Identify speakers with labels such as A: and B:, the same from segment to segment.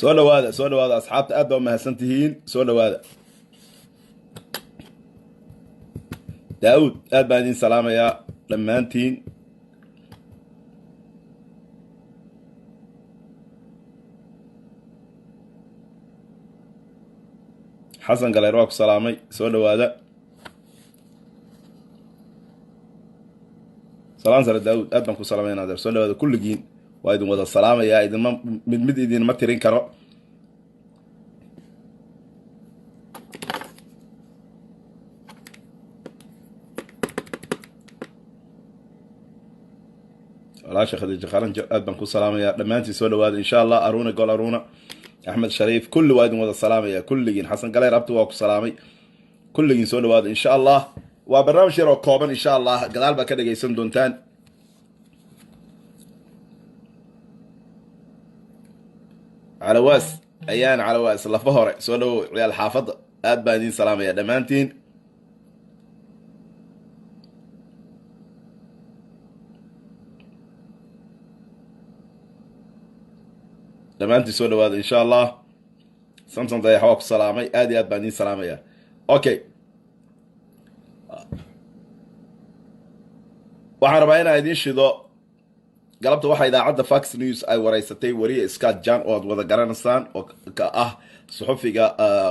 A: soo dhawaada asxaabta aad baa mahadsan tihiin soo dhawaada daawud aad baan idin salaamayaa dhammaantiin xasan galeer waa ku salaamay soo dhawaada salaan sare daawud aad baan ku salaamay naadeer soo dhawaada kulligiin waa idin wada salaamayaa idinma mid idinma tirin karo walaasha khadiija qaranjo aad baan ku salaamayaa dhammaantiin soo dhawaada insha allah aruuna gol aruuna axmed shariif kulli waa idin wada salaamayaa kulligiin xasan galeer abti waa ku salaamay kulligiin soo dhawaada insha allah waa barnaamij yar oo kooban insha allah gadaal baa ka dhagaysan doontaan calawaas ayaan calawaas lafa hore soo dhawow ciyaal xaafadda aad baan idin salaamayaa dhammaantiin soo dhawaada insha allah samson dayax waa ku salaamay aad iyo aad baan idin salaamayaa okay waxaan rabaa inaan idiin shido galabta waxaa idaacadda fox news ay wareysatay wariye scott jan oo aad wada garanaysaan oo ka ah suxufiga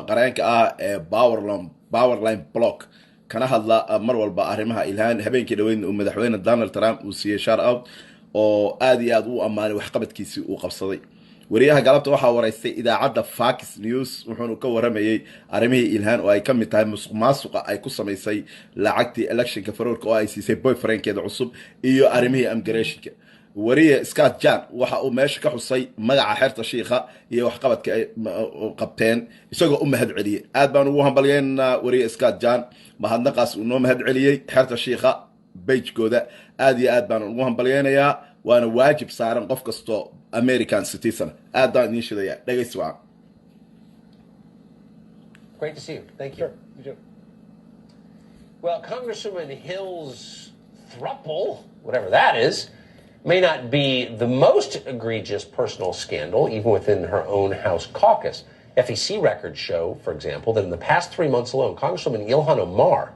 A: qareenka ah ee powerline block kana hadla mar walba arrimaha ilhaan habeenkii dhaweyn uu madaxweyne donald trump uu siiyey shout out oo aad iyo aad u ammaanay waxqabadkiisii uu qabsaday wariyaha galabta waxaa wareystay idaacadda fox news wuxuuna ka waramayey arrimihii ilhaan oo ay ka mid tahay musuq maasuqa ay ku samaysay lacagtii electionka faroorka oo ay siisay boyfriendkeeda cusub iyo arrimihii immigrationka wariye scott jan waxa uu meesha ka xusay magaca xeerta shiikha iyo waxqabadka ay qabteen isagoo u mahad celiyey aad baan ugu hambalyeynaa wariye scott jan mahadnaqaas uu noo mahad celiyey xeerta shiikha bagekooda aad iyo aad baan ugu hambalyeynayaa waana waajib saaran qof kastoo American citizen aad baan idin shidaya dhagaysi wacan
B: Great to see you. Thank you. You too. Well, Congresswoman Hill's throuple, whatever that is, may not be the most egregious personal scandal, even within her own House caucus. FEC records show, for example, that in the past 3 months alone, Congresswoman Ilhan Omar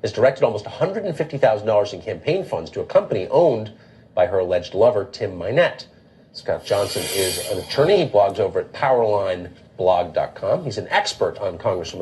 B: has directed almost $150,000 in campaign funds to a company owned by her alleged lover, Tim Minette. Scott Johnson is an attorney. He blogs over at powerlineblog.com. He's an expert on Congresswoman